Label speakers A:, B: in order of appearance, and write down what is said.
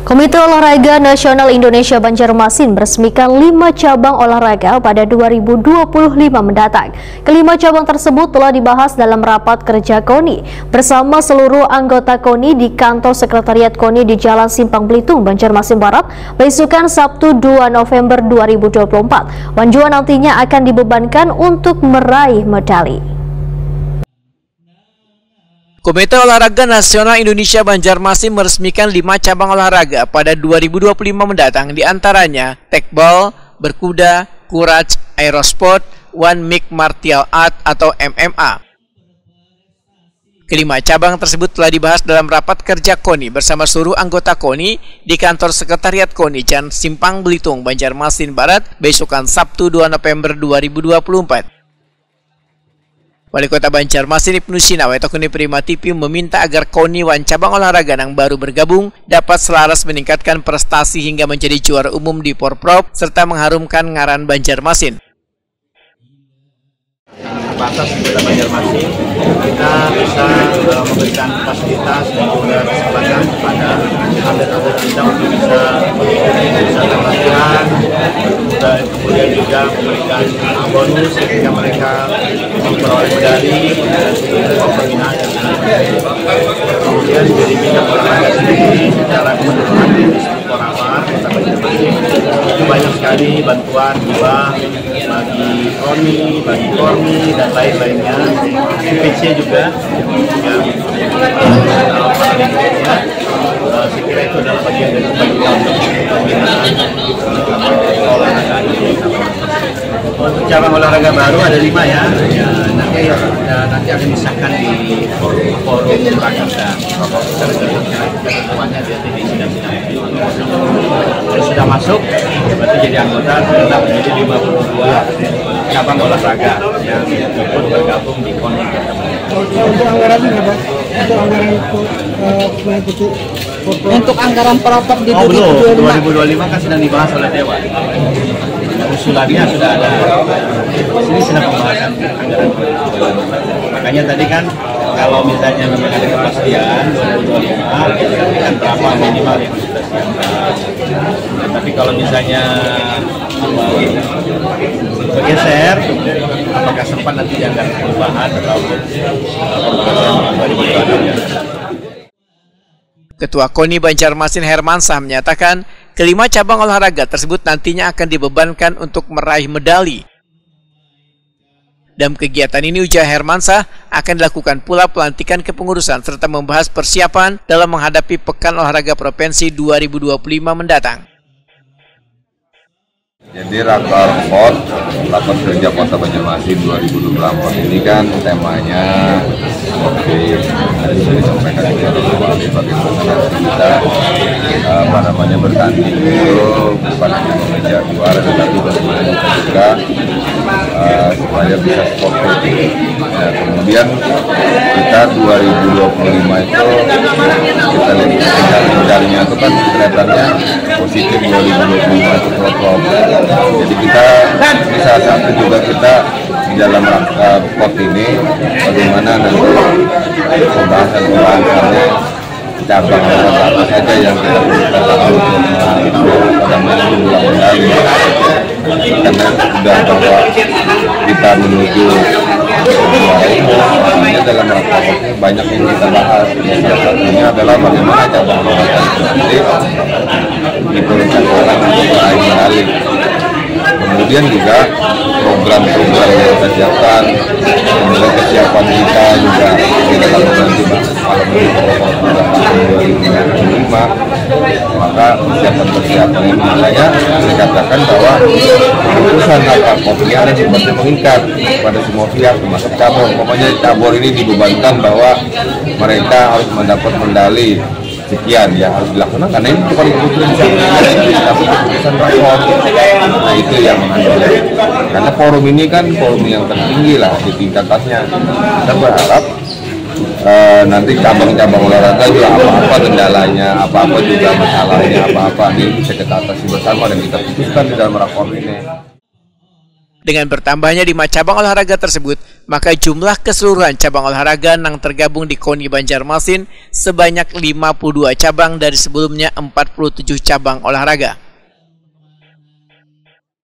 A: Komite Olahraga Nasional Indonesia Banjarmasin meresmikan 5 cabang olahraga pada 2025 mendatang. Kelima cabang tersebut telah dibahas dalam rapat kerja KONI bersama seluruh anggota KONI di kantor sekretariat KONI di Jalan Simpang Belitung, Banjarmasin Barat, besukan Sabtu 2 November 2024. Wanjuan nantinya akan dibebankan untuk meraih medali.
B: Komite Olahraga Nasional Indonesia Banjarmasin meresmikan 5 cabang olahraga pada 2025 mendatang, diantaranya tekbol, berkuda, courage, aerosport, one mixed martial art atau MMA. Kelima cabang tersebut telah dibahas dalam rapat kerja KONI bersama seluruh anggota KONI di kantor sekretariat KONI Jalan Simpang Belitung, Banjarmasin Barat, besokan Sabtu 2 November 2024. Wali Kota Banjarmasin Ibnu Sinaw atau KONI Prima TV meminta agar KONI cabang olahraga yang baru bergabung dapat selaras meningkatkan prestasi hingga menjadi juara umum di Porprov serta mengharumkan ngaran Banjarmasin.
C: Batas Kota Banjarmasin, kita bisa memberikan fasilitas dan juga kesempatan kepada atlet-atlet kita untuk bisa latihan, kemudian juga memberikan bonus ketika mereka memperoleh medali dan pembinaan. Kemudian jadi bidang olahraga sendiri secara keseluruhan di sektor awal Kota Banjarmasin itu banyak sekali bantuan juga bagi KONI, bagi KORMI dan lain-lainnya, IPC juga yang saya kira itu adalah bagian dari pembinaan olahraga ini. Untuk cabang olahraga baru ada 5 ya, nanti akan disahkan di forum Rakerda. Ketentuannya nanti di sidang-sidang. Kalau sudah masuk, berarti jadi anggota tetap menjadi 52 cabang olahraga yang ikut bergabung di KONI.
D: Untuk anggaran berapa? Untuk anggaran mengikuti untuk anggaran Porprov di
C: 2025 kan sedang dibahas oleh Dewan. Usulannya sudah ada. Sini sedang pembahasan anggaran. Makanya tadi kan kalau misalnya memang ada kepastian 2025 kan berapa minimal yang sudah siapkan. Nah, tapi kalau misalnya bergeser, apakah sempat nanti dianggaran perubahan atau
B: Ketua KONI Banjarmasin Hermansyah menyatakan kelima cabang olahraga tersebut nantinya akan dibebankan untuk meraih medali. Dalam kegiatan ini, ujar Hermansyah, akan dilakukan pula pelantikan kepengurusan serta membahas persiapan dalam menghadapi Pekan Olahraga Provinsi 2025 mendatang.
E: Jadi rapat kerja Kota Banjarmasin 2024 ini kan temanya seperti tadi sudah disampaikan bagaimana kita bertanding itu bukan hanya mengejar juara tetapi bagaimana kita juga supaya bisa sportif. Nah, kemudian kita 2025 itu kita lihat medalinya itu kan kelihatannya positif 2025 itu Porprov. Jadi kita ini salah satu juga kita di dalam rangka POT ini bagaimana nanti pembahasannya cabang apa saja yang kita perlukan untuk pada menjual medali karena sudah bahwa kita menuju juara umum dalam rangka POT ini banyak yang kita bahas. Salah satunya adalah bagaimana cabang olahraga nanti diperlukan orang untuk meraih medali. Kemudian juga program-program yang kita siapkan, kemudian kesiapan kita juga kita lakukan nanti malam ini tahun 2025, maka persiapan ini makanya dikatakan bahwa keputusan rapat KONI ada seperti mengikat pada semua pihak termasuk cabur. Pokoknya cabur ini dibebankan bahwa mereka harus mendapat medali sekian ya harus dilakukan karena ini bukan keputusan tapi keputusan rapat. Nah itu yang mengambil karena forum ini kan forum yang tertinggi lah di tingkat atasnya. Kita berharap nanti cabang-cabang olahraga juga apa-apa kendalanya, apa-apa juga masalahnya, apa-apa ini bisa kita atasi bersama dan kita putuskan di dalam rapor ini.
B: Dengan bertambahnya 5 cabang olahraga tersebut, maka jumlah keseluruhan cabang olahraga yang tergabung di KONI Banjarmasin sebanyak 52 cabang dari sebelumnya 47 cabang olahraga.